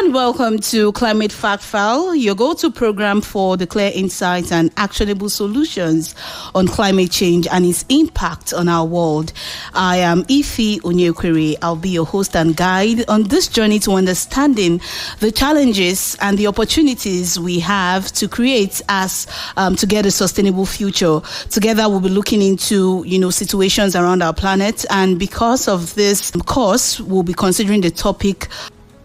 and welcome to Climate Fact File, your go-to program for the clear insights and actionable solutions on climate change and its impact on our world. I am Ify Onyekwere. I'll be your host and guide on this journey to understanding the challenges and the opportunities we have to create to get a sustainable future. Together, we'll be looking into, situations around our planet, and because of this course, we'll be considering the topic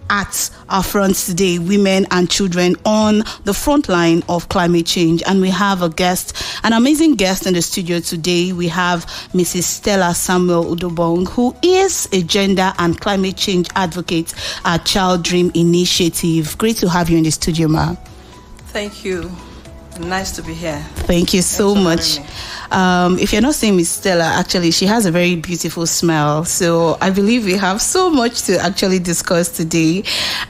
at our front today, women and children on the front line of climate change. And we have an amazing guest in the studio today. We have Mrs. Stella Samuel Udobong, who is a gender and climate change advocate at Child Dream Initiative. Great to have you in the studio, ma. Thank you. Nice to be here. Thank you so much. If you're not seeing Miss Stella, actually, she has a very beautiful smile. So I believe we have so much to actually discuss today.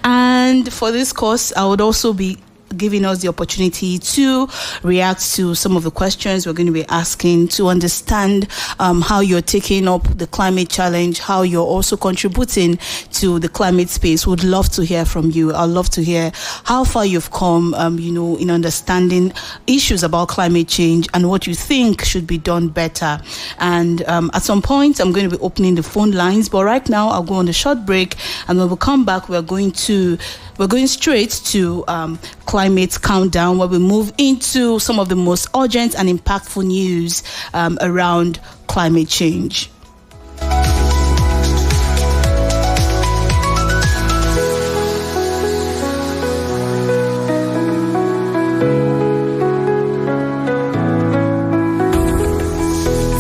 And for this course, I would also be giving us the opportunity to react to some of the questions we're going to be asking, to understand how you're taking up the climate challenge, how you're also contributing to the climate space. Would love to hear from you. I'd love to hear how far you've come, in understanding issues about climate change and what you think should be done better. And at some point, I'm going to be opening the phone lines. But right now, I'll go on a short break, and when we come back, we're going straight to Climate Countdown, where we move into some of the most urgent and impactful news around climate change.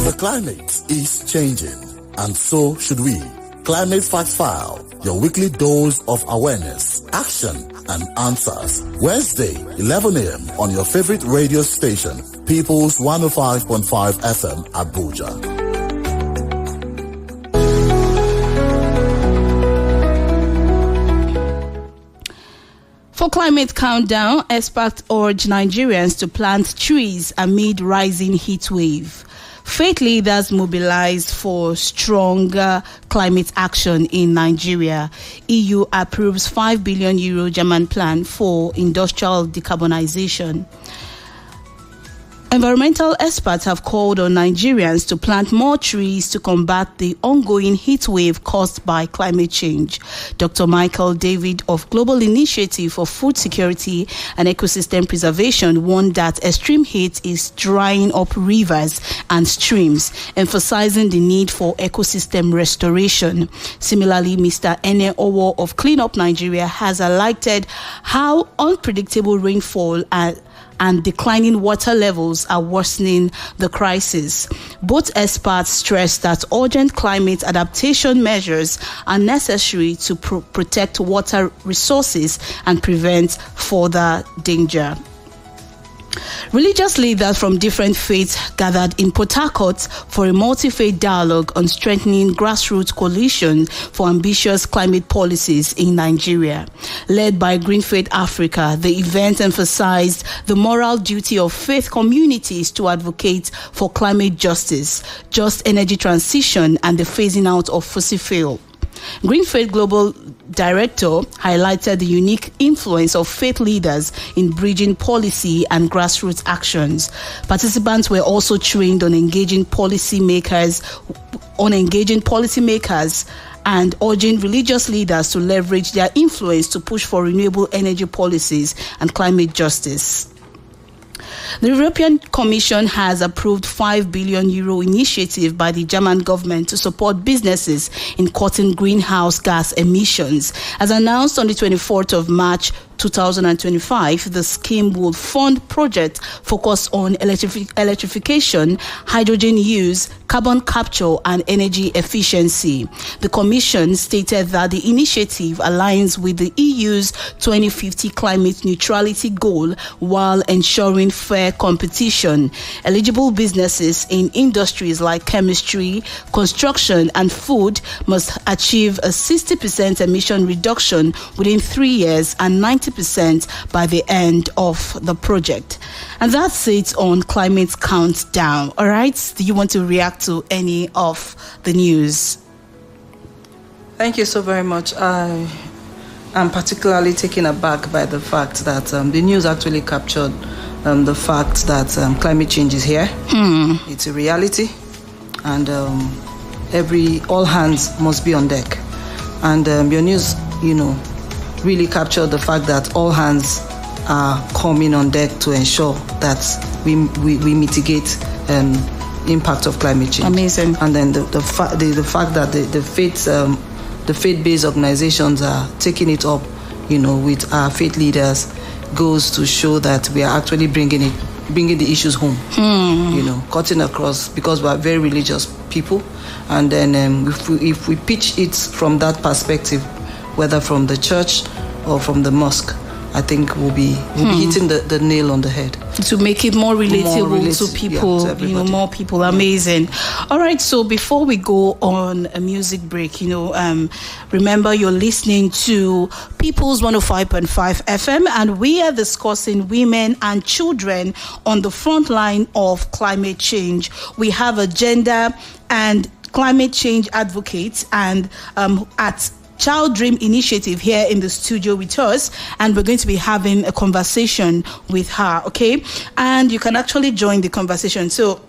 The climate is changing, and so should we. Climate Fact File, your weekly dose of awareness, action, and answers. Wednesday, 11 a.m. on your favorite radio station, People's 105.5 FM, Abuja. For Climate Countdown, experts urge Nigerians to plant trees amid rising heat wave. Faith leaders mobilized for stronger climate action in Nigeria. EU approves €5 billion German plan for industrial decarbonization. Environmental experts have called on Nigerians to plant more trees to combat the ongoing heat wave caused by climate change. Dr. Michael David of Global Initiative for Food Security and Ecosystem Preservation warned that extreme heat is drying up rivers and streams, emphasizing the need for ecosystem restoration. Similarly, Mr. Ene Owo of Clean Up Nigeria has highlighted how unpredictable rainfall and declining water levels are worsening the crisis. Both experts stress that urgent climate adaptation measures are necessary to protect water resources and prevent further danger. Religious leaders from different faiths gathered in Port Harcourt for a multi-faith dialogue on strengthening grassroots coalition for ambitious climate policies in Nigeria. Led by Green Faith Africa, the event emphasized the moral duty of faith communities to advocate for climate justice, just energy transition, and the phasing out of fossil fuel. Green Faith Global Director highlighted the unique influence of faith leaders in bridging policy and grassroots actions. Participants were also trained on engaging policymakers and urging religious leaders to leverage their influence to push for renewable energy policies and climate justice. The European Commission has approved €5 billion initiative by the German government to support businesses in cutting greenhouse gas emissions. As announced on the 24th of March 2025, the scheme will fund projects focused on electrification, hydrogen use, carbon capture, and energy efficiency. The Commission stated that the initiative aligns with the EU's 2050 climate neutrality goal while ensuring fair competition. Eligible businesses in industries like chemistry, construction, and food must achieve a 60% emission reduction within 3 years and 90% by the end of the project. And that's it on Climate Countdown. All right, do you want to react to any of the news? Thank you so very much. I'm particularly taken aback by the fact that the news actually captured the fact that climate change is here. It's a reality, and all hands must be on deck. And your news, really captured the fact that all hands are coming on deck to ensure that we mitigate impact of climate change. Amazing. And then the fact that the faith-based organizations are taking it up, with our faith leaders, goes to show that we are actually bringing the issues home. Cutting across, because we are very religious people, and then if we pitch it from that perspective, whether from the church or from the mosque, I think we'll be hitting the nail on the head. To make it more relatable to people, to more people. Amazing. All right, so before we go on a music break, remember you're listening to People's 105.5 FM, and we are discussing women and children on the front line of climate change. We have a gender and climate change advocates and at Child Dream Initiative here in the studio with us, and we're going to be having a conversation with her, okay? And you can actually join the conversation. So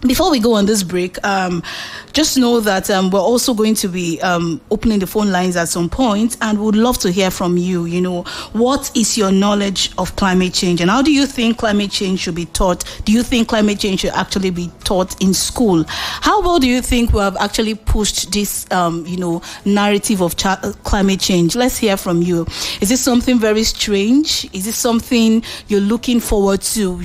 before we go on this break, just know that we're also going to be opening the phone lines at some point, and would love to hear from you. What is your knowledge of climate change, and how do you think climate change should be taught? Do you think climate change should actually be taught in school? How well do you think we have actually pushed this, narrative of climate change? Let's hear from you. Is this something very strange? Is this something you're looking forward to,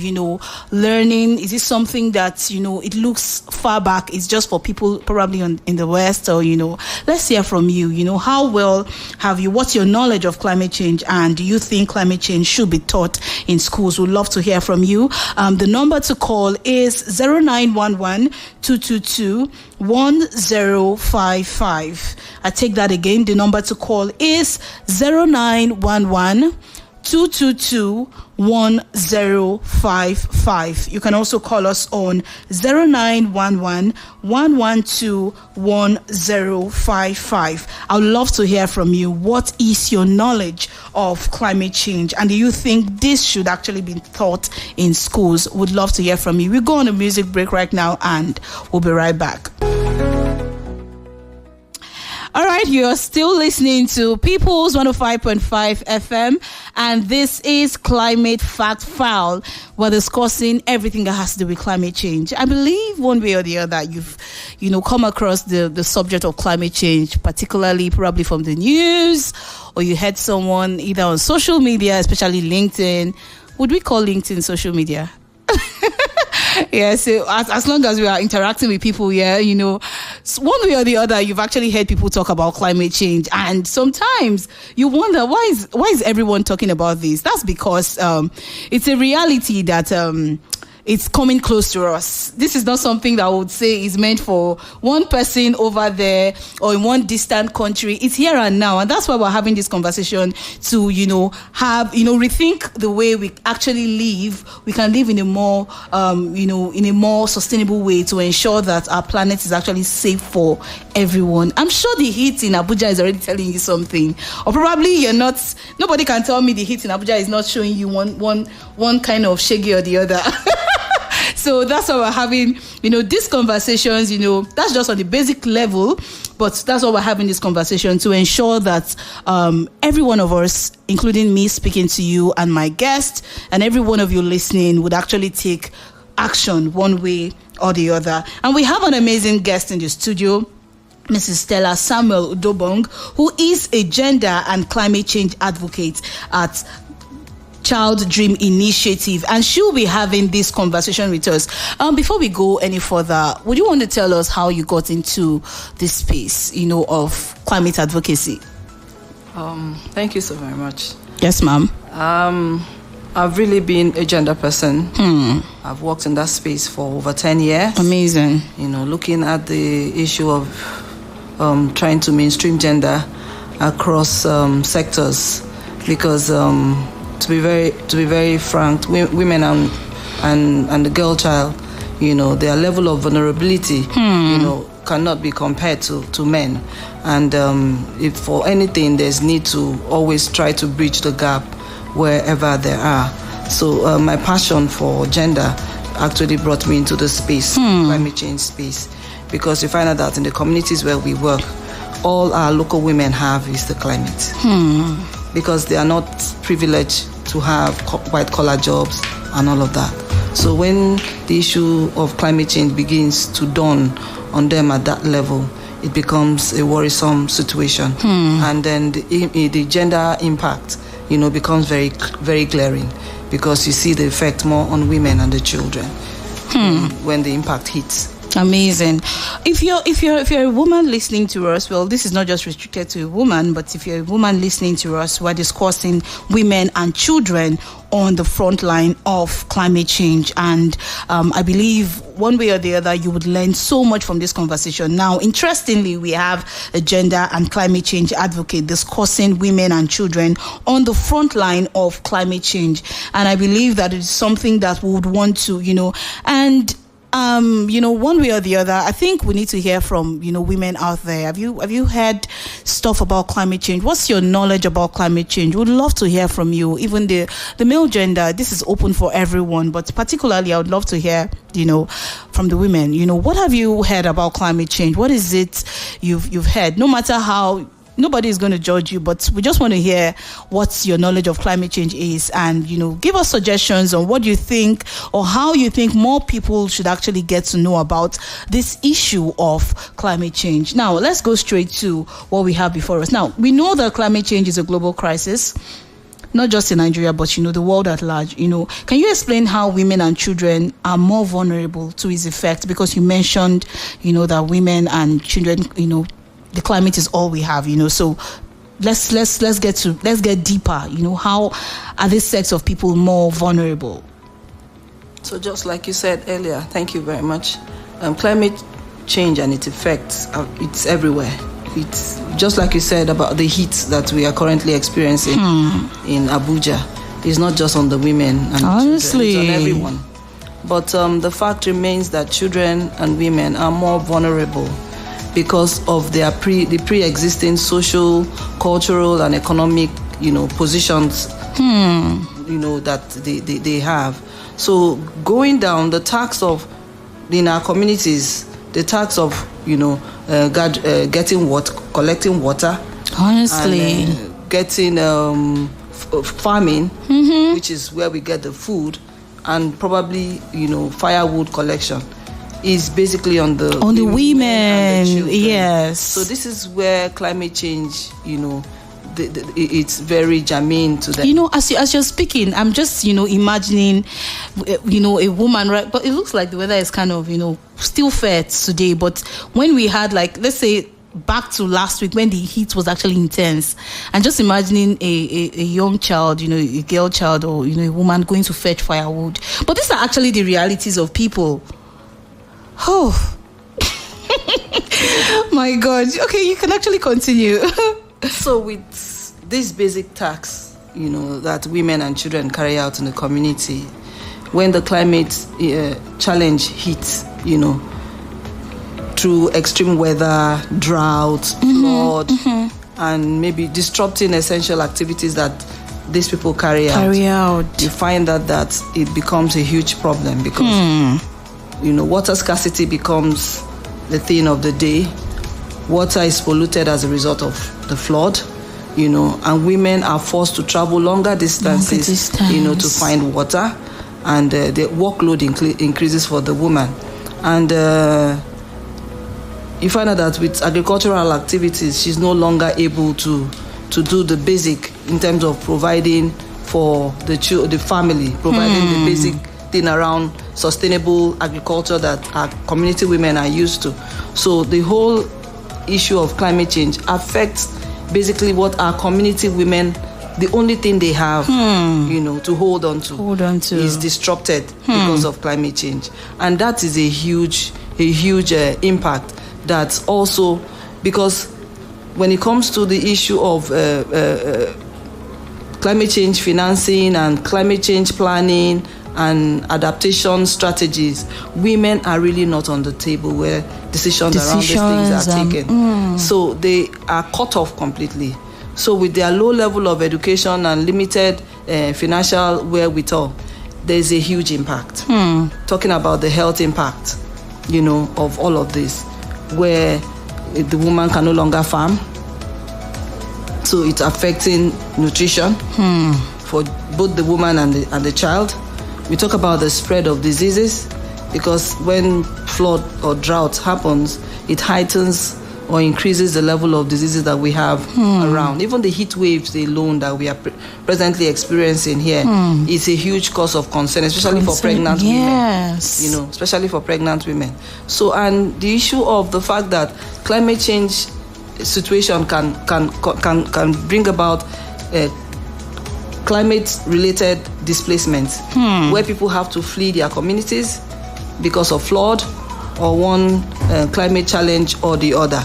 learning? Is this something that, it looks far back, it's just for people probably in the West, or let's hear from you. How well have you, what's your knowledge of climate change, and do you think climate change should be taught in schools? We'd love to hear from you. The number to call is 0911 222 1055. I take that again. The number to call is 0911 222 1055. You can also call us on 0911 112 1055. I would love to hear from you. What is your knowledge of climate change, and do you think this should actually be taught in schools? Would love to hear from you. We go on a music break right now, and we'll be right back. All right, you're still listening to People's 105.5 FM, and this is Climate Fact File. We're discussing everything that has to do with climate change. I believe one way or the other you've, come across the subject of climate change, particularly probably from the news, or you heard someone either on social media, especially LinkedIn. Would we call LinkedIn social media? Yeah, so as long as we are interacting with people, one way or the other, you've actually heard people talk about climate change, and sometimes you wonder why is everyone talking about this? That's because it's a reality that it's coming close to us. This is not something that I would say is meant for one person over there or in one distant country. It's here and now. And that's why we're having this conversation to, rethink the way we actually live. We can live in a more, in a more sustainable way to ensure that our planet is actually safe for everyone. I'm sure the heat in Abuja is already telling you something. Or probably nobody can tell me the heat in Abuja is not showing you one kind of shaggy or the other. So that's why we're having, these conversations, that's just on the basic level, but that's why we're having this conversation to ensure that every one of us, including me speaking to you and my guest, and every one of you listening, would actually take action one way or the other. And we have an amazing guest in the studio, Mrs. Stella Samuel Udobong, who is a gender and climate change advocate at Child Dream Initiative, and she'll be having this conversation with us. Before we go any further, would you want to tell us how you got into this space, of climate advocacy? Thank you so very much. Yes, ma'am. I've really been a gender person. I've worked in that space for over 10 years. Amazing. Looking at the issue of trying to mainstream gender across sectors, because to be very frank, women and the girl child, their level of vulnerability, cannot be compared to men. And if for anything, there's need to always try to bridge the gap wherever there are. So my passion for gender actually brought me into the space, climate change space, because you find out that in the communities where we work, all our local women have is the climate. Because they are not privileged to have white-collar jobs and all of that. So when the issue of climate change begins to dawn on them at that level, it becomes a worrisome situation. And then the gender impact, becomes very, very glaring, because you see the effect more on women and the children when the impact hits. Amazing. If you're a woman listening to us, well, this is not just restricted to a woman, but if you're a woman listening to us, we're discussing women and children on the front line of climate change. And I believe one way or the other, you would learn so much from this conversation. Now, interestingly, we have a gender and climate change advocate discussing women and children on the front line of climate change. And I believe that it's something that we would want to, one way or the other, I think we need to hear from, women out there. Have you heard stuff about climate change? What's your knowledge about climate change? We'd love to hear from you. Even the male gender, this is open for everyone, but particularly I would love to hear, from the women. What have you heard about climate change? What is it you've heard? No matter how, nobody is going to judge you, but we just want to hear what your knowledge of climate change is, and give us suggestions on what you think or how you think more people should actually get to know about this issue of climate change. Now, let's go straight to what we have before us. Now, we know that climate change is a global crisis, not just in Nigeria, but the world at large. Can you explain how women and children are more vulnerable to its effects? Because you mentioned, that women and children, the climate is all we have, so let's get deeper. How are this sets of people more vulnerable? So just like you said earlier, thank you very much. Climate change and its effects, it's everywhere. It's just like you said about the heat that we are currently experiencing in Abuja. It's not just on the women and honestly, children, it's on everyone. But the fact remains that children and women are more vulnerable because of their the pre-existing social, cultural, and economic, positions, that they have. So going down the tax of, in our communities, the tax of, getting water, collecting water, honestly, and, getting farming, which is where we get the food, and probably, firewood collection, is basically on the women and the children. Yes. So this is where climate change, it's very germane to them. As you're speaking, I'm just, imagining, a woman, right? But it looks like the weather is kind of, still fair today. But when we had, let's say, back to last week when the heat was actually intense, and just imagining a young child, a girl child, or, a woman going to fetch firewood. But these are actually the realities of people. Oh, my God. Okay, you can actually continue. So with this basic tax, that women and children carry out in the community, when the climate challenge hits, through extreme weather, drought, flood, and maybe disrupting essential activities that these people carry out, you find that it becomes a huge problem because water scarcity becomes the thing of the day. Water is polluted as a result of the flood, and women are forced to travel longer distances, to find water, and the workload increases for the woman. And you find out that with agricultural activities, she's no longer able to do the basic in terms of providing for the family, providing the basic thing around sustainable agriculture that our community women are used to. So the whole issue of climate change affects basically what our community women, the only thing they have, to hold on to is disrupted because of climate change. And that is a huge impact. That's also because when it comes to the issue of climate change financing and climate change planning and adaptation strategies, women are really not on the table where decisions around these things are taken. So they are cut off completely. So with their low level of education and limited financial wherewithal, there's a huge impact. Talking about the health impact, of all of this, where the woman can no longer farm. So it's affecting nutrition for both the woman and the child. We talk about the spread of diseases, because when flood or drought happens, it heightens or increases the level of diseases that we have around. Even the heat waves alone that we are presently experiencing here is a huge cause of concern, especially for pregnant women. Especially for pregnant women. So, and the issue of the fact that climate change situation can bring about climate-related displacement, where people have to flee their communities because of flood or one climate challenge or the other.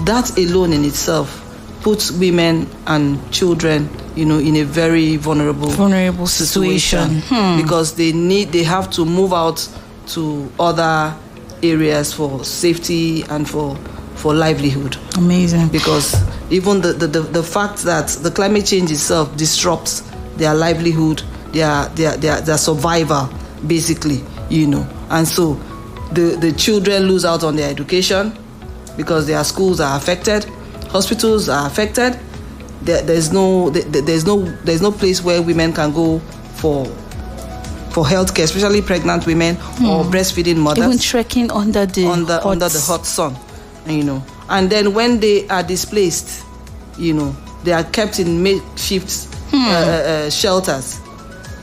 That alone in itself puts women and children, in a very vulnerable situation. Because they have to move out to other areas for safety and for livelihood. Amazing. Because even the fact that the climate change itself disrupts their livelihood, their survival, basically, And so the children lose out on their education because their schools are affected, hospitals are affected. There's no place where women can go for healthcare, especially pregnant women or breastfeeding mothers. Even trekking under the hot sun, And then when they are displaced, they are kept in makeshift shelters,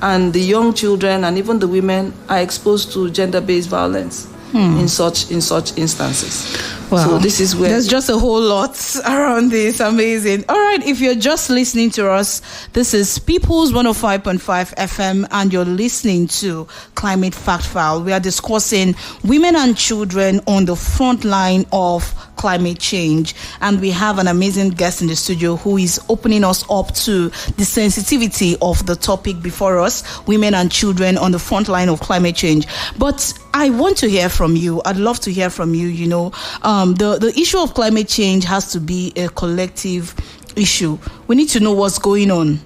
and the young children and even the women are exposed to gender-based violence in such instances. Wow. So this is where there's just a whole lot around this. Amazing. All right, if you're just listening to us, this is People's 105.5 FM and you're listening to Climate Fact File. We are discussing women and children on the front line of climate change, and we have an amazing guest in the studio who is opening us up to the sensitivity of the topic before us, women and children on the front line of climate change. But I want to hear from you. I'd love to hear from you. The issue of climate change has to be a collective issue. We need to know what's going on.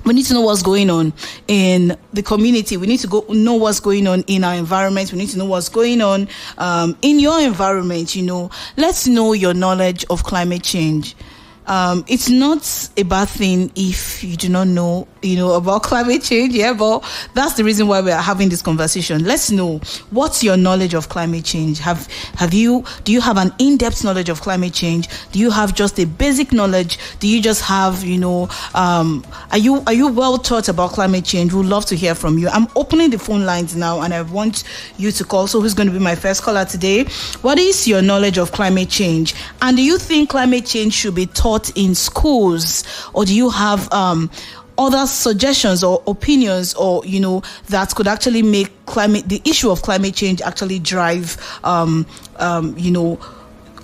We need to know what's going on in the community. We need to know what's going on in our environment. We need to know what's going on in your environment. Let's know your knowledge of climate change. It's not a bad thing if you do not know, about climate change. Yeah, but that's the reason why we are having this conversation. Let's know, what's your knowledge of climate change? Do you have an in-depth knowledge of climate change? Do you have just a basic knowledge? Do you just have, are you well taught about climate change? We'd love to hear from you. I'm opening the phone lines now and I want you to call. So who's going to be my first caller today? What is your knowledge of climate change? And do you think climate change should be taught in schools, or do you have other suggestions or opinions, or that could actually make the issue of climate change actually drive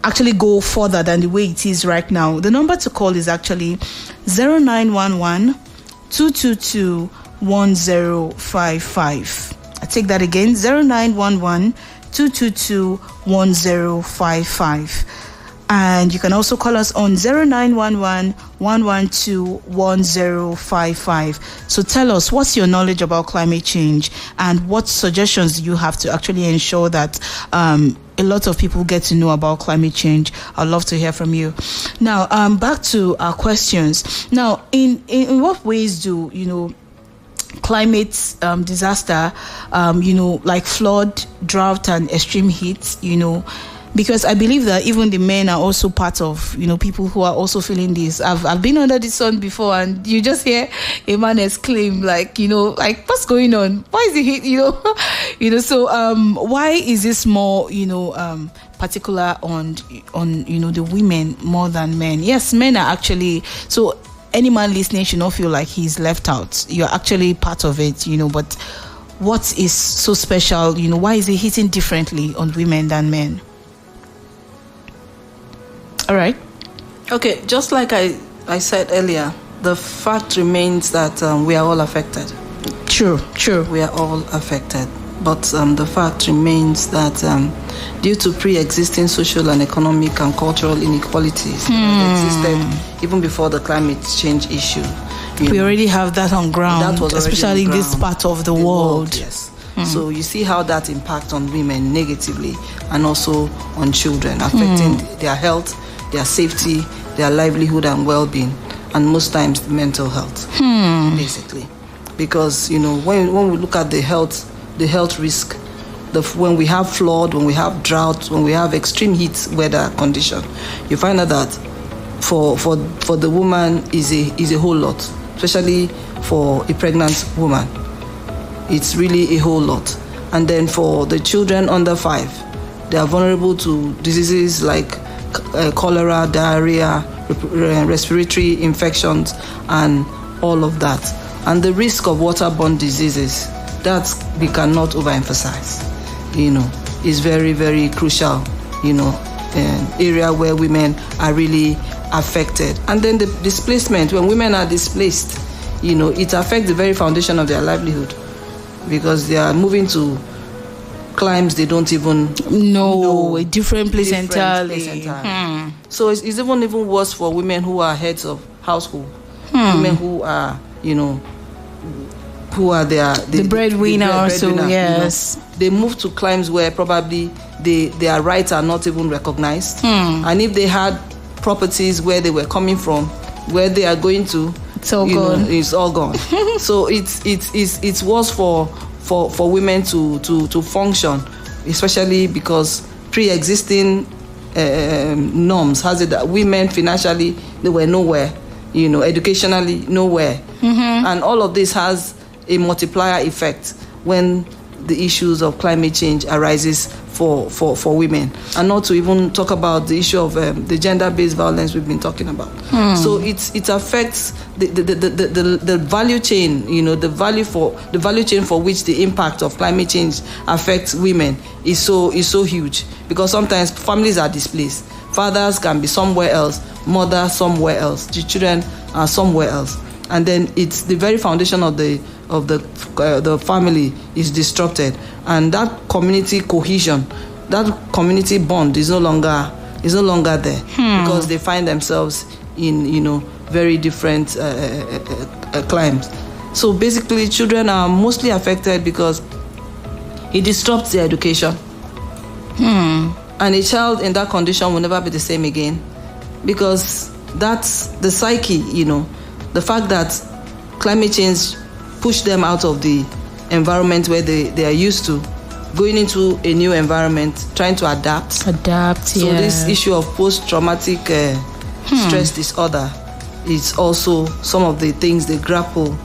actually go further than the way it is right now? The number to call is actually 0911 222 1055. I take that again, 0911 222 1055. And you can also call us on 0911 112 1055. So tell us, what's your knowledge about climate change and what suggestions do you have to actually ensure that a lot of people get to know about climate change? I'd love to hear from you. Now, back to our questions. Now, in what ways do, climate disaster, like flood, drought, and extreme heat, because I believe that even the men are also part of, people who are also feeling this. I've been under the sun before, and you just hear a man exclaim, what's going on? Why is it heat? So why is this more, particular on the women more than men? Yes, men are actually, so any man listening should not feel like he's left out. You're actually part of it, but what is so special? Why is it hitting differently on women than men? All right. Okay, just like I said earlier, the fact remains that we are all affected. True. We are all affected. But the fact remains that due to pre-existing social and economic and cultural inequalities that existed even before the climate change issue. We already have that on ground, especially in this part of the world. Yes. So you see how that impacts on women negatively and also on children, affecting their health, their safety, their livelihood and well-being, and most times mental health, basically. Because, when we look at the health risk, when we have flood, when we have drought, when we have extreme heat weather condition, you find out that for the woman is a whole lot, especially for a pregnant woman. It's really a whole lot. And then for the children under 5, they are vulnerable to diseases like cholera, diarrhea, respiratory infections, and all of that. And the risk of waterborne diseases, that we cannot overemphasize, is very, very crucial, area where women are really affected. And then the displacement, when women are displaced, it affects the very foundation of their livelihood, because they are moving to climes they don't even know, a different place entirely. So it's even worse for women who are heads of household, women who are, who are the breadwinner. Yes, they move to climes where probably their rights are not even recognized, and if they had properties where they were coming from, where they are going to, it's all gone. It's all gone. So it's worse for women to function, especially because pre-existing norms has it that women financially, they were nowhere, educationally nowhere, and all of this has a multiplier effect when the issues of climate change arises for women, and not to even talk about the issue of the gender-based violence we've been talking about. So it affects the value chain, the value chain for which the impact of climate change affects women is so huge, because sometimes families are displaced. Fathers can be somewhere else, mother somewhere else, the children are somewhere else, and then it's the very foundation of the family is disrupted, and that community cohesion, that community bond is no longer there, because they find themselves in very different climes. So basically, children are mostly affected because it disrupts their education, and a child in that condition will never be the same again, because that's the psyche. The fact that climate change push them out of the environment where they are used to, going into a new environment, trying to adapt. So this issue of post-traumatic stress disorder is also some of the things they grapple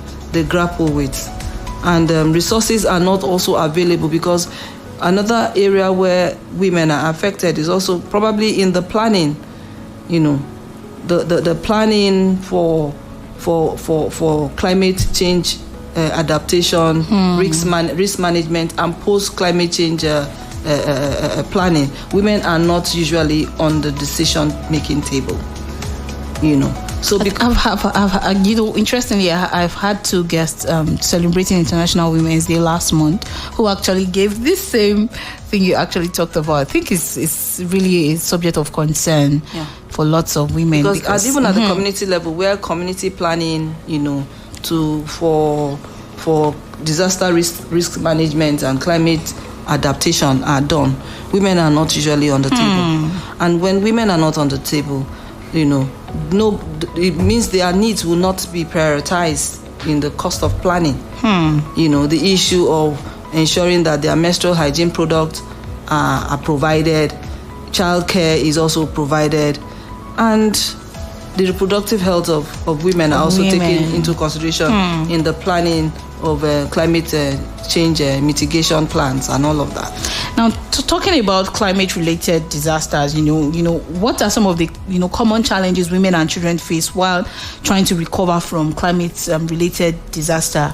with. And resources are not also available, because another area where women are affected is also probably in the planning, the planning for climate change adaptation, risk management, and post-climate change planning. Women are not usually on the decision-making table, So interestingly, I've had 2 guests celebrating International Women's Day last month who actually gave this same thing you actually talked about. I think it's really a subject of concern for lots of women. Because even at the community level, where community planning, for disaster risk management and climate adaptation are done, women are not usually on the table. And when women are not on the table, it means their needs will not be prioritized in the cost of planning. The issue of ensuring that their menstrual hygiene products are provided, childcare is also provided, and the reproductive health of women are also taken into consideration in the planning of climate change mitigation plans and all of that. Now, talking about climate-related disasters, what are some of the common challenges women and children face while trying to recover from climate-related disaster?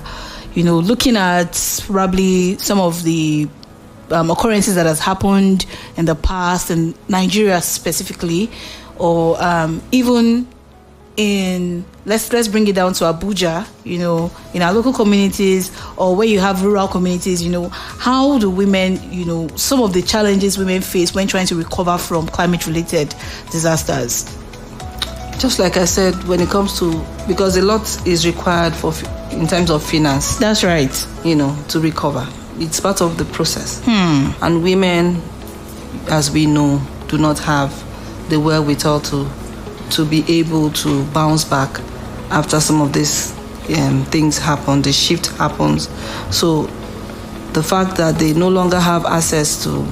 Looking at probably some of the occurrences that has happened in the past in Nigeria specifically, or even let's bring it down to Abuja, in our local communities or where you have rural communities, how do women, some of the challenges women face when trying to recover from climate-related disasters? Just like I said, when it comes to, because a lot is required in terms of finance. That's right. To recover. It's part of the process. And women, as we know, do not have the wherewithal to be able to bounce back after some of these things happen, the shift happens. So the fact that they no longer have access to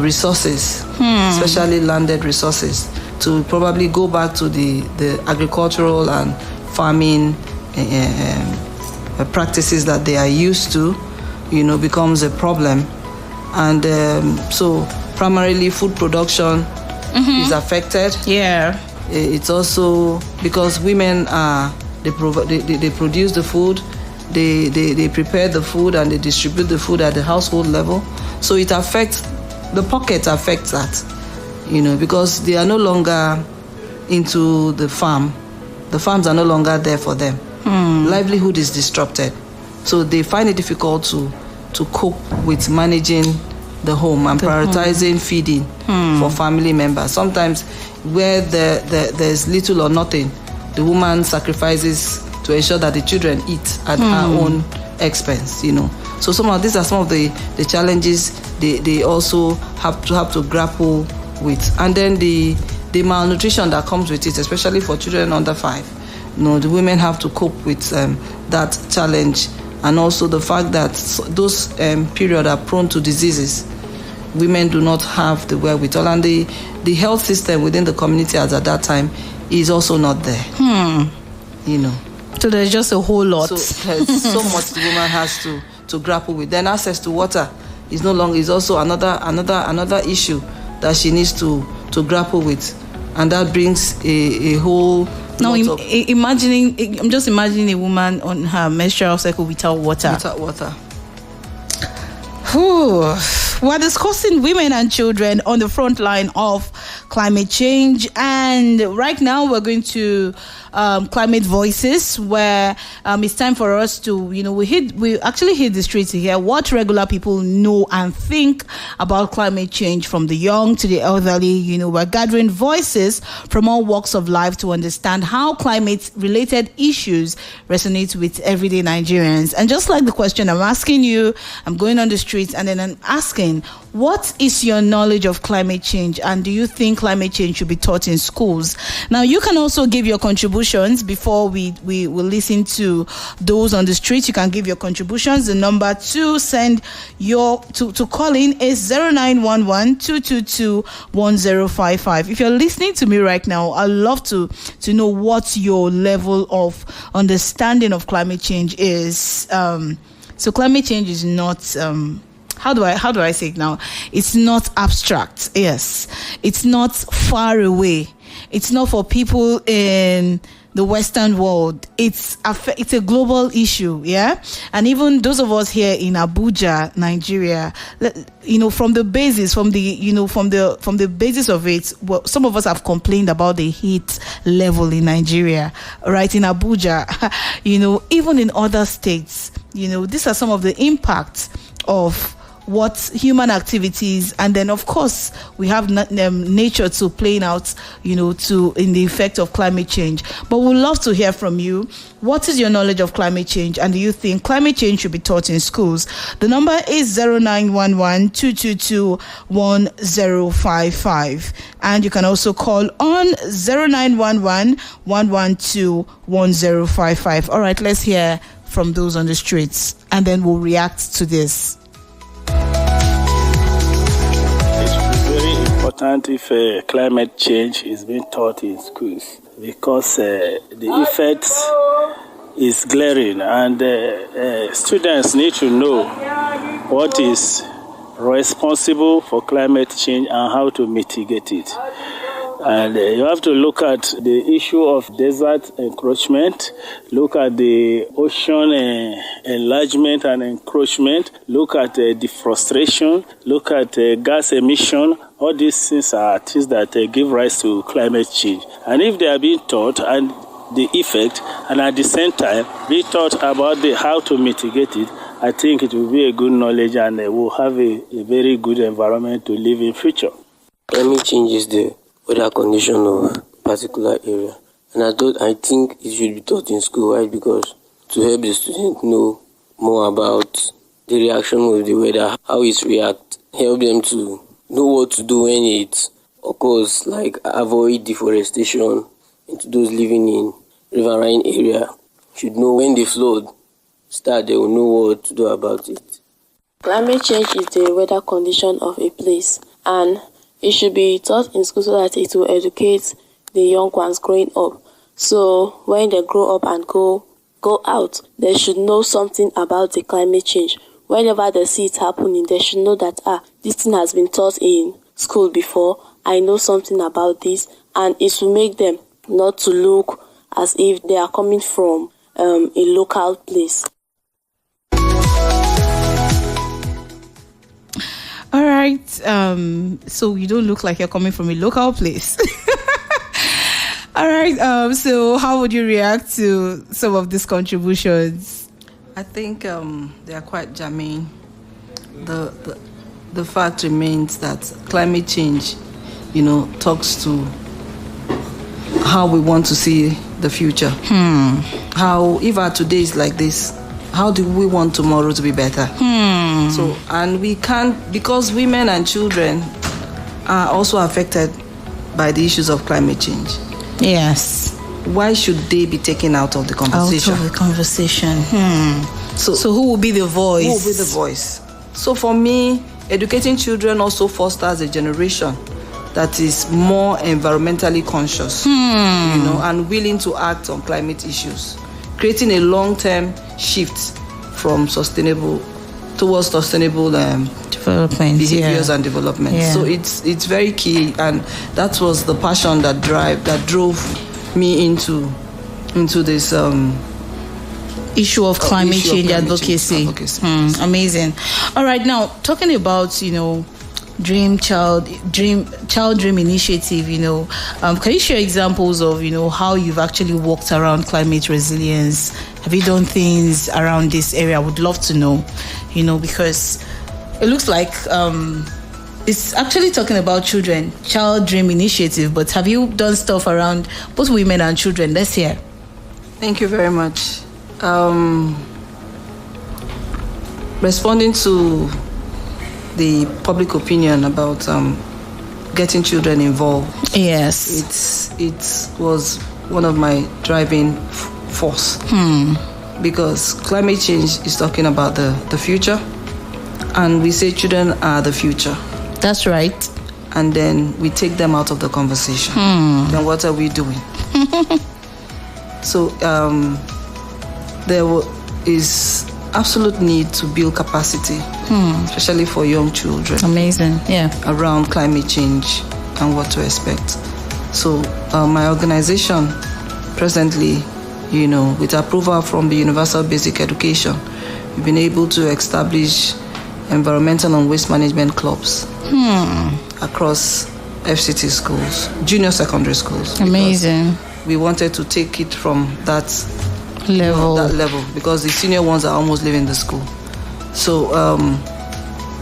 resources, especially landed resources, to probably go back to the agricultural and farming practices that they are used to, becomes a problem. And so primarily food production is affected. Yeah. It's also because women they produce the food, they prepare the food and they distribute the food at the household level. So it affects the pocket, affects that, because they are no longer into the farm. The farms are no longer there for them. Livelihood is disrupted, so they find it difficult to cope with managing the home and prioritizing feeding for family members. Sometimes where there's little or nothing, the woman sacrifices to ensure that the children eat at her own expense, So these are some of the challenges they also have to grapple with. And then the malnutrition that comes with it, especially for children under 5. The women have to cope with that challenge. And also the fact that those periods are prone to diseases. Women do not have the wherewithal, and the health system within the community as at that time is also not there. So there's just a whole lot. So there's so much the woman has to grapple with. Then access to water is also another issue that she needs to grapple with, and that brings a whole. Now, I'm just imagining a woman on her menstrual cycle without water. Without water. We're discussing women and children on the front line of climate change, and right now we're going to Climate Voices, where it's time for us to, we actually hit the streets to hear what regular people know and think about climate change, from the young to the elderly. We're gathering voices from all walks of life to understand how climate-related issues resonate with everyday Nigerians. And just like the question I'm asking you, I'm going on the streets and then I'm asking, what is your knowledge of climate change, and do you think climate change should be taught in schools? Now, you can also give your contributions before we will listen to those on the street. You can give your contributions. The number to send to call in is 0911-222-1055. If you're listening to me right now, I'd love to know what your level of understanding of climate change is. So climate change is not how do I say it now? It's not abstract. Yes. It's not far away. It's not for people in the Western world. It's a global issue, yeah? And even those of us here in Abuja, Nigeria, from the basis of it, well, some of us have complained about the heat level in Nigeria, right? In Abuja, even in other states, these are some of the impacts of what human activities, and then of course we have nature to playing out, in the effect of climate change. But we'd love to hear from you. What is your knowledge of climate change, and do you think climate change should be taught in schools? The number is 0911-222-1055, and you can also call on 0911-112-1055. All right, let's hear from those on the streets, and then we'll react to this. Important if climate change is being taught in schools, because the effects is glaring, and students need to know what is responsible for climate change and how to mitigate it. And you have to look at the issue of desert encroachment, look at the ocean enlargement and encroachment, look at deforestation, look at gas emission. All these things are things that give rise to climate change. And if they are being taught and the effect, and at the same time be taught about how to mitigate it, I think it will be a good knowledge, and we'll have a very good environment to live in future. Climate change is the weather condition of a particular area. And I think it should be taught in school, right? Because to help the student know more about the reaction of the weather, how it reacts, help them to know what to do when it occurs, like avoid deforestation into those living in riverine area. Should know when the flood start, they will know what to do about it. Climate change is the weather condition of a place, and it should be taught in school so that it will educate the young ones growing up. So when they grow up and go out, they should know something about the climate change. Whenever they see it happening, they should know that this thing has been taught in school before. I know something about this, and it will make them not to look as if they are coming from a local place. All right. So you don't look like you're coming from a local place. All right. So how would you react to some of these contributions? I think they are quite germane. The fact remains that climate change, talks to how we want to see the future. How, if our today is like this, how do we want tomorrow to be better? So, and we can't, because women and children are also affected by the issues of climate change. Yes. Why should they be taken out of the conversation? Out of the conversation. So who will be the voice? Who will be the voice? So for me, educating children also fosters a generation that is more environmentally conscious, and willing to act on climate issues, creating a long-term shift from sustainable towards sustainable development, behaviors and development. Yeah. So it's very key, and that was the passion that drove me into this issue of climate change advocacy. Amazing. All right, now talking about Child Dream Initiative, can you share examples of how you've actually walked around climate resilience? Have you done things around this area? I would love to know, because it looks like it's actually talking about children, Child Dream Initiative, but have you done stuff around both women and children? Let's hear. Thank you very much. Responding to the public opinion about getting children involved. Yes. It was one of my driving force. Because climate change is talking about the future, and we say children are the future. That's right. And then we take them out of the conversation. Then what are we doing? So there is absolute need to build capacity, especially for young children. Amazing, yeah. Around climate change and what to expect. So my organization presently, with approval from the Universal Basic Education, we've been able to establish environmental and waste management clubs across FCT schools, junior secondary schools. Amazing. We wanted to take it from that level, because the senior ones are almost leaving the school. So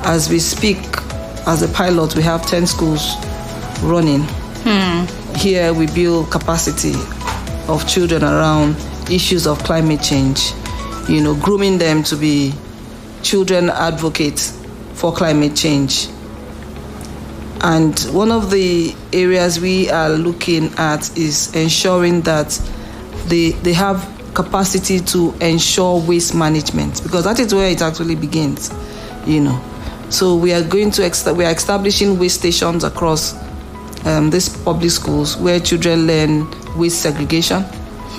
as we speak, as a pilot, we have 10 schools running. Here we build capacity of children around issues of climate change, grooming them to be children advocates for climate change. And one of the areas we are looking at is ensuring that they have capacity to ensure waste management, because that is where it actually begins, So we are establishing waste stations across these public schools where children learn waste segregation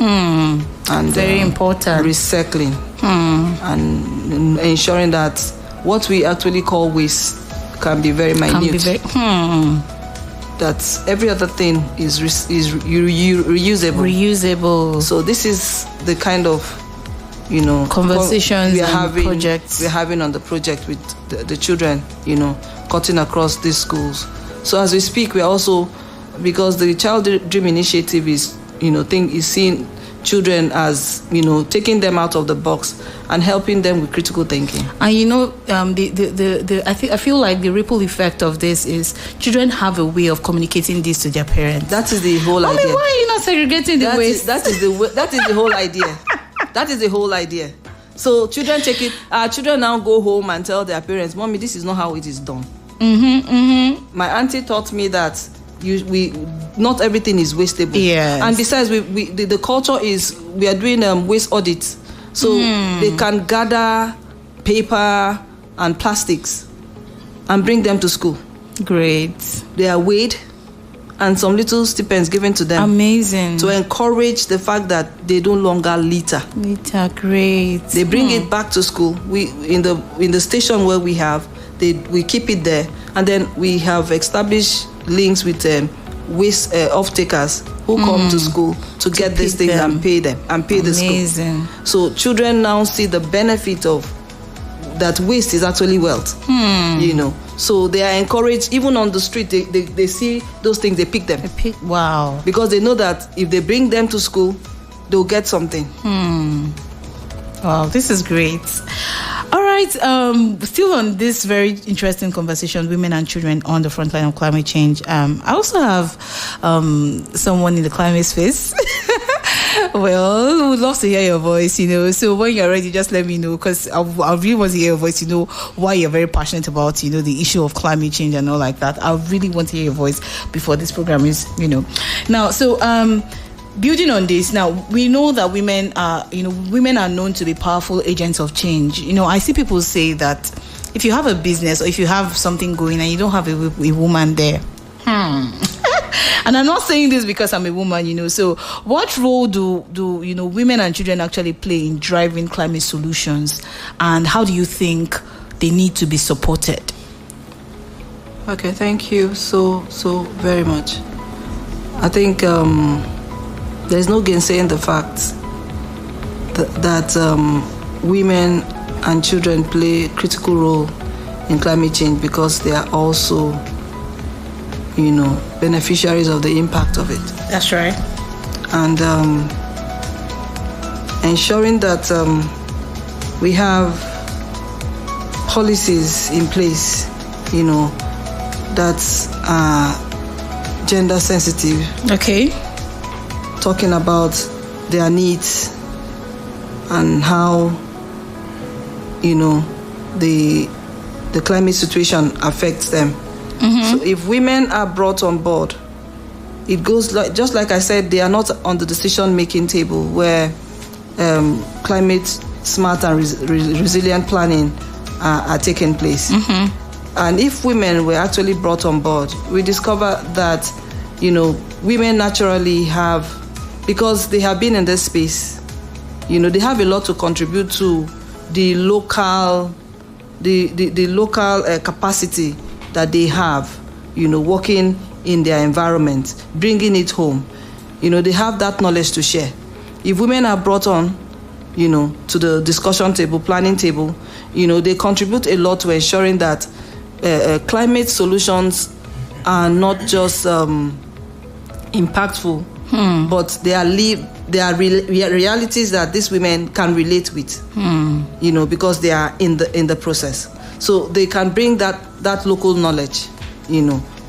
and very important recycling and ensuring that what we actually call waste can be very minute. that every other thing is reusable. Reusable. So this is the kind of conversations projects we're having on the project with the children, cutting across these schools. So as we speak, we're also, because the Child Dream Initiative is seeing children as taking them out of the box and helping them with critical thinking. And I feel like the ripple effect of this is children have a way of communicating this to their parents. That is the whole idea. Why are you not segregating the waste? That is the whole idea. That is the whole idea. So children take it. Children now go home and tell their parents, "Mommy, this is not how it is done." My auntie taught me that not everything is wastable. Yes. And besides, the culture is we are doing waste audits, so they can gather paper and plastics and bring them to school. Great. They are weighed and some little stipends given to them. Amazing. To encourage the fact that they no longer litter. Litter, great. They bring it back to school. We in the station where we have, we keep it there, and then we have established links with waste off-takers who come to school to get these things and pay them and pay the school. Amazing. So children now see the benefit of that waste is actually wealth. So they are encouraged, even on the street, they see those things, they pick them. Wow. Because they know that if they bring them to school, they'll get something. Wow, this is great. All right, still on this very interesting conversation, women and children on the front line of climate change. I also have someone in the climate space. Well, we'd love to hear your voice, So when you're ready, just let me know, because I really want to hear your voice, why you're very passionate about, the issue of climate change and all like that. I really want to hear your voice before this program is, Now, so building on this, now we know that women are known to be powerful agents of change. I see people say that if you have a business or if you have something going and you don't have a woman there, and I'm not saying this because I'm a woman, So what role do women and children actually play in driving climate solutions, and how do you think they need to be supported? Okay, thank you so very much. I think there's no gainsaying the fact that women and children play a critical role in climate change, because they are also beneficiaries of the impact of it. That's right. And ensuring that we have policies in place, that are gender sensitive. Okay. Talking about their needs and how, the climate situation affects them. So if women are brought on board, it goes just like I said, they are not on the decision-making table where climate smart and resilient planning are taking place. And if women were actually brought on board, we discover that, women naturally have, because they have been in this space, they have a lot to contribute to the local capacity that they have, working in their environment, bringing it home. They have that knowledge to share. If women are brought on, to the discussion table, planning table, they contribute a lot to ensuring that climate solutions are not just impactful, but they are realities that these women can relate with, because they are in the process. So they can bring that local knowledge,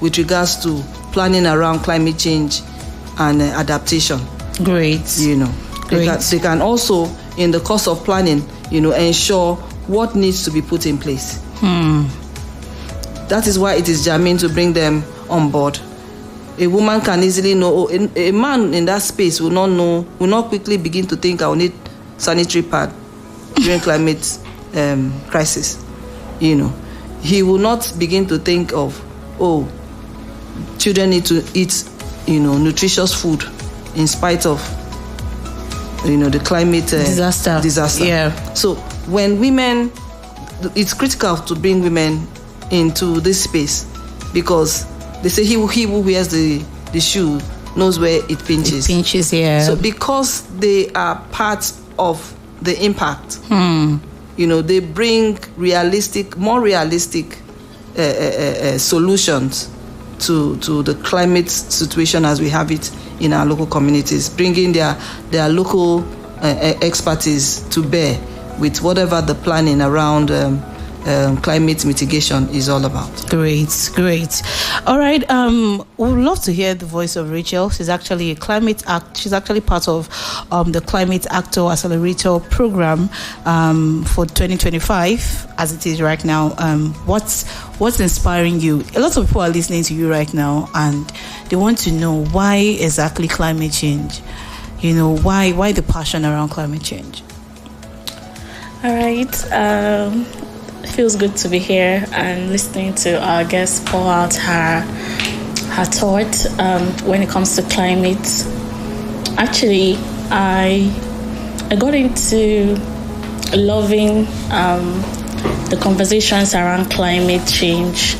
with regards to planning around climate change and adaptation. Great. They can also, in the course of planning, ensure what needs to be put in place. That is why it is germane to bring them on board. A woman can easily know, a man in that space will not quickly begin to think, I will need sanitary pad during climate crisis. He will not begin to think of, children need to eat, nutritious food in spite of, the climate disaster. Yeah. So when women, it's critical to bring women into this space, because they say he who wears the shoe knows where it pinches. It pinches, yeah. So because they are part of the impact, they bring more realistic solutions to the climate situation as we have it in our local communities, bringing their local expertise to bear with whatever the planning around climate mitigation is all about. Great. All right. We would love to hear the voice of Rachel. She's actually She's actually part of the Climate Actor Accelerator program for 2025, as it is right now. What's inspiring you? A lot of people are listening to you right now, and they want to know why exactly climate change. Why the passion around climate change? All right. It feels good to be here and listening to our guest pour out her thought when it comes to climate. Actually, I got into loving the conversations around climate change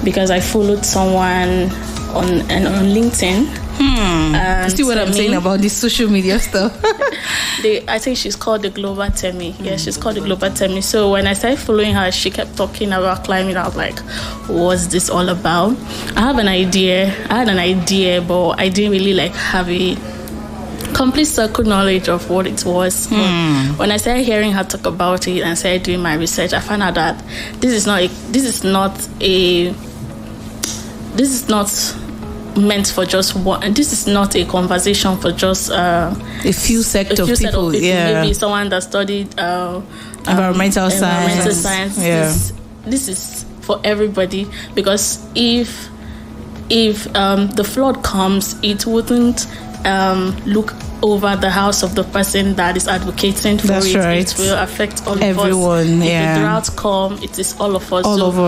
because I followed someone on LinkedIn. See what I'm saying about this social media stuff? I think she's called the Global Temi. Yeah, she's called the Global Temi. So when I started following her, she kept talking about climate. I was like, what's this all about? I had an idea, but I didn't really have a complete circle knowledge of what it was. When I started hearing her talk about it and started doing my research, I found out that this is not meant for just one, and this is not a conversation for just a few set of people. Yeah, maybe someone that studied environmental science. Yeah. This is for everybody, because if the flood comes, it wouldn't look over the house of the person that is advocating for it. Right. It will affect all everyone, of us. Yeah. If the drought come, it is all of us. All of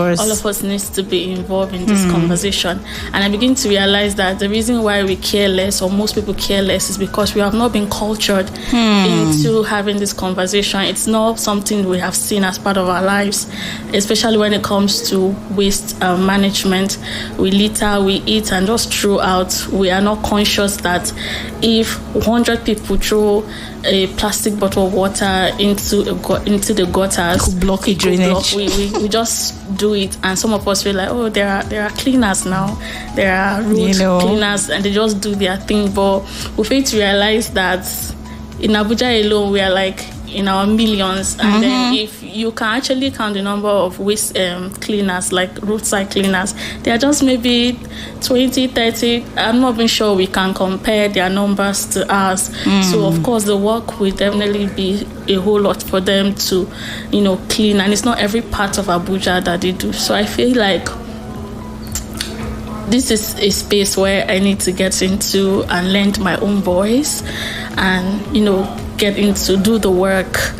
us needs to be involved in this conversation. And I begin to realize that the reason why we care less, or most people care less, is because we have not been cultured into having this conversation. It's not something we have seen as part of our lives, especially when it comes to waste management. We litter, we eat, and just throw out. We are not conscious that if 100 people throw a plastic bottle of water into the gutters, could block the drainage. We just do it, and some of us feel like, oh, there are cleaners now, there are road cleaners, and they just do their thing. But we fail to realize that in Abuja alone, we are in our millions, and then if you can actually count the number of waste cleaners, like roadside cleaners, they are just maybe 20, 30. I'm not even sure we can compare their numbers to ours. So of course the work will definitely be a whole lot for them to clean, and it's not every part of Abuja that they do. So I feel like this is a space where I need to get into and lend my own voice, and get into do the work,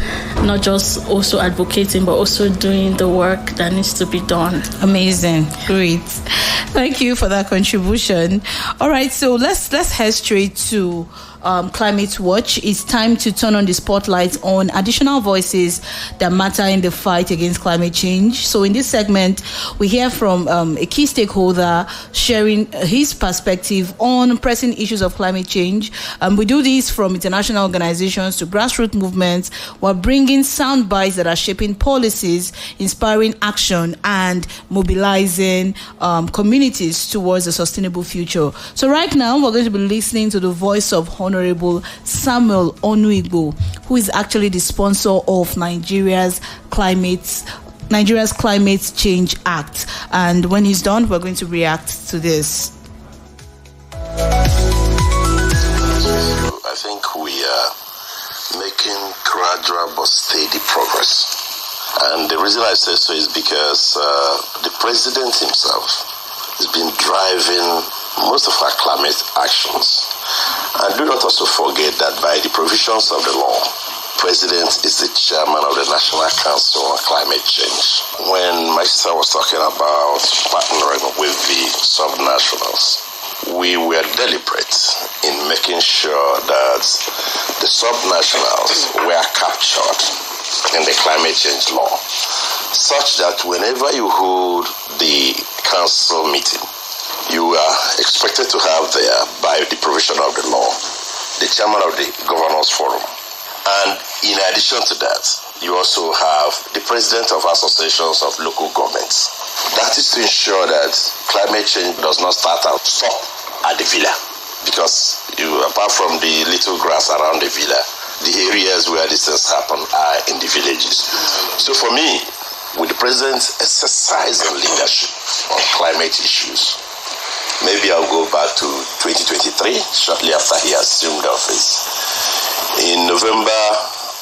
not just also advocating, but also doing the work that needs to be done. Amazing. Great. Thank you for that contribution. All right, so let's head straight to Climate Watch. It's time to turn on the spotlight on additional voices that matter in the fight against climate change. So in this segment, we hear from a key stakeholder sharing his perspective on pressing issues of climate change. We do this from international organizations to grassroots movements. We're bringing sound bites that are shaping policies, inspiring action, and mobilizing communities towards a sustainable future. So right now, we're going to be listening to the voice of Honorable Samuel Onyekwere, who is actually the sponsor of Nigeria's Climate Change Act. And when he's done, we're going to react to this. I think we are making gradual but steady progress. And the reason I say so is because the president himself has been driving most of our climate actions. And do not also forget that by the provisions of the law, President is the chairman of the National Council on Climate Change. When my sister was talking about partnering with the subnationals, we were deliberate in making sure that the subnationals were captured in the climate change law, such that whenever you hold the council meeting, you are expected to have there, by the provision of the law, the chairman of the Governors Forum. And in addition to that, you also have the president of associations of local governments. That is to ensure that climate change does not stop at the villa. Because apart from the little grass around the villa, the areas where these things happen are in the villages. So for me, with the president exercising leadership on climate issues, maybe I'll go back to 2023, shortly after he assumed office. In November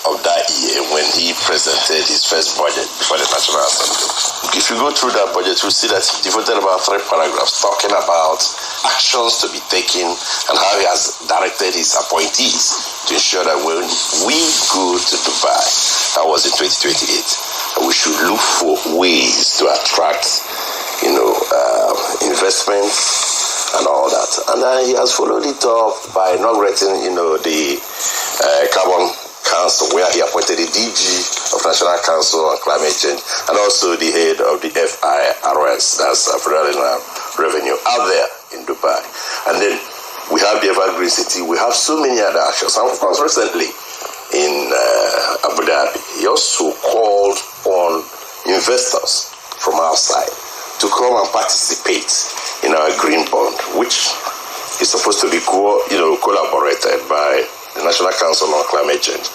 of that year, when he presented his first budget before the National Assembly, if you go through that budget, you'll see that he devoted about 3 paragraphs talking about actions to be taken and how he has directed his appointees to ensure that when we go to Dubai, that was in 2028, we should look for ways to attract, investments and all that. And then he has followed it up by inaugurating, the Carbon Council, where he appointed the DG of National Council on Climate Change and also the head of the FIRS, that's Federal Revenue, out there in Dubai. And then we have the Evergreen City. We have so many other actions. And of course, recently in Abu Dhabi, he also called on investors from outside to come and participate in our green bond, which is supposed to be collaborated by the National Council on Climate Change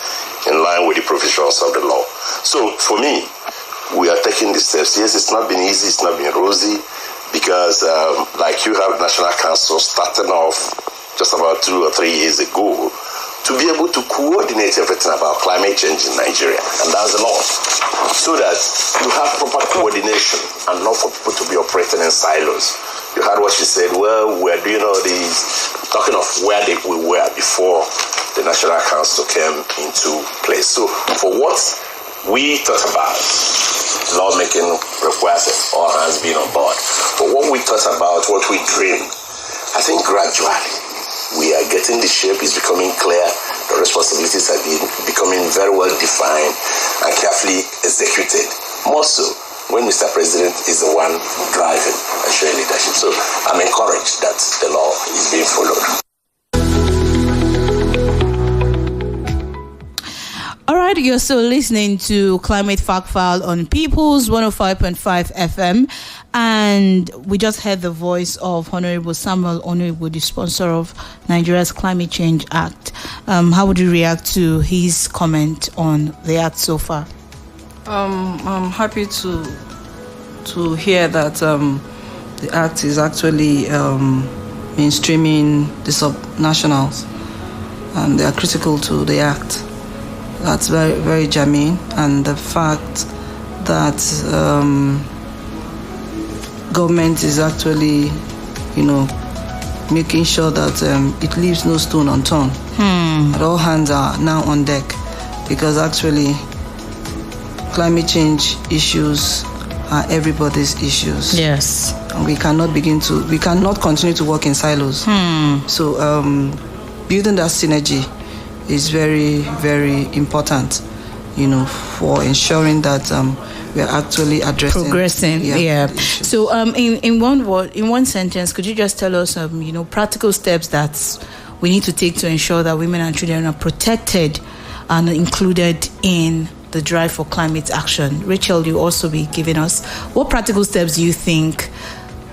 in line with the provisions of the law. So for me, we are taking the steps. Yes, it's not been easy, it's not been rosy, because like you have National Council starting off just about 2 or 3 years ago to be able to coordinate everything about climate change in Nigeria, and that's the law, so that you have proper coordination and not for people to be operating in silos. You heard what she said, well, we're doing all these, talking of where we were before the National Council came into place. So for what we thought about, lawmaking requires all hands being on board. For what we thought about, what we dreamed, I think gradually we are getting the shape, is becoming clear, the responsibilities are becoming very well defined and carefully executed. More so when Mr. President is the one driving and showing leadership. So I'm encouraged that the law is being followed. All right, you're still listening to Climate Fact File on People's 105.5 FM, and we just heard the voice of Honorable Samuel Udobong, the sponsor of Nigeria's Climate Change Act. How would you react to his comment on the act so far? I'm happy to hear that the act is actually mainstreaming the subnationals, and they are critical to the act. That's very, very germane, and the fact that government is actually, making sure that it leaves no stone unturned. That all hands are now on deck, because actually climate change issues are everybody's issues. Yes. And we cannot continue to work in silos. So building that synergy is very, very important, for ensuring that we are actually addressing, progressing. Yeah. So, in one word, in one sentence, could you just tell us, practical steps that we need to take to ensure that women and children are protected and included in the drive for climate action? Rachel, you also be giving us what practical steps do you think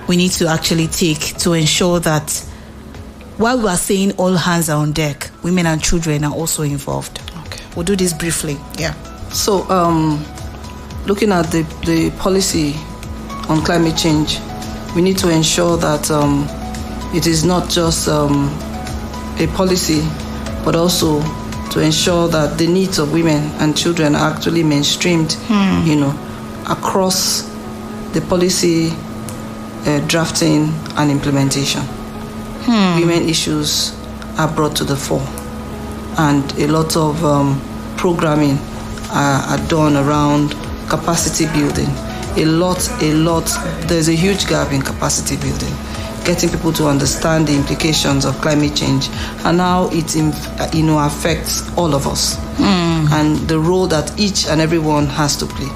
we need to actually take to ensure that, while we are saying all hands are on deck, women and children are also involved? Okay. We'll do this briefly. Yeah. So, looking at the policy on climate change, we need to ensure that it is not just a policy, but also to ensure that the needs of women and children are actually mainstreamed, across the policy drafting and implementation. Women issues are brought to the fore, and a lot of programming are done around capacity building. There's a huge gap in capacity building, getting people to understand the implications of climate change and how it affects all of us, and the role that each and everyone has to play.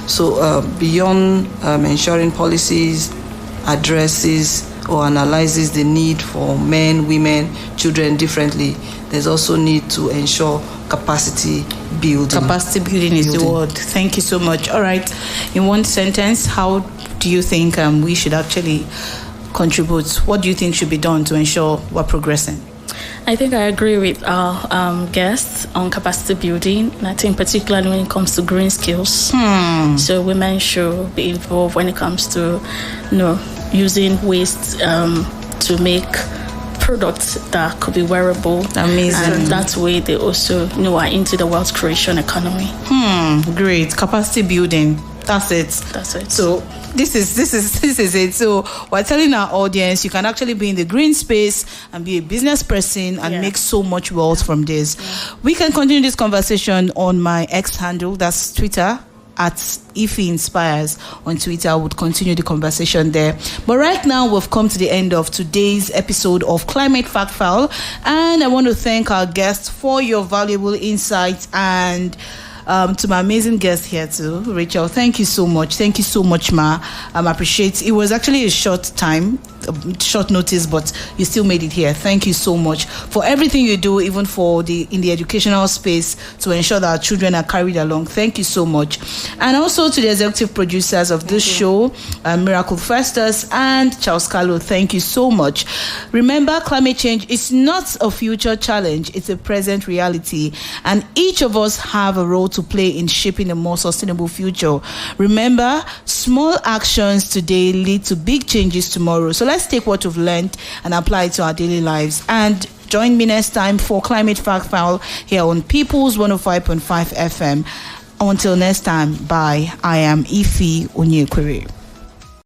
So beyond ensuring policies, addresses or analyzes the need for men, women, children differently, there's also need to ensure capacity building. Capacity building is the word. Thank you so much. All right. In one sentence, how do you think we should actually contribute? What do you think should be done to ensure we're progressing? I think I agree with our guests on capacity building, and I think particularly when it comes to green skills. So women should be involved when it comes to, using waste to make products that could be wearable. Amazing. And that way they also are into the wealth creation economy. Great. Capacity building. That's it. So this is it. So we're telling our audience you can actually be in the green space and be a business person and make so much wealth from this. We can continue this conversation on my X handle, that's Twitter, at Ify Inspires on Twitter. I would continue the conversation there. But right now, we've come to the end of today's episode of Climate Fact File, and I want to thank our guests for your valuable insights, and to my amazing guest here too, Rachel. Thank you so much. Thank you so much, Ma. I appreciate it. It was actually a short notice, but you still made it here. Thank you so much for everything you do, even in the educational space, to ensure that our children are carried along. Thank you so much. And also to the executive producers of this show, Miracle Festus and Charles Carlo. Thank you so much. Remember, climate change is not a future challenge, it's a present reality, and each of us have a role to play in shaping a more sustainable future. Remember, small actions today lead to big changes tomorrow. So let's take what we've learned and apply it to our daily lives. And join me next time for Climate Fact File here on People's 105.5 FM. Until next time, bye. I am Ify Onyekwere.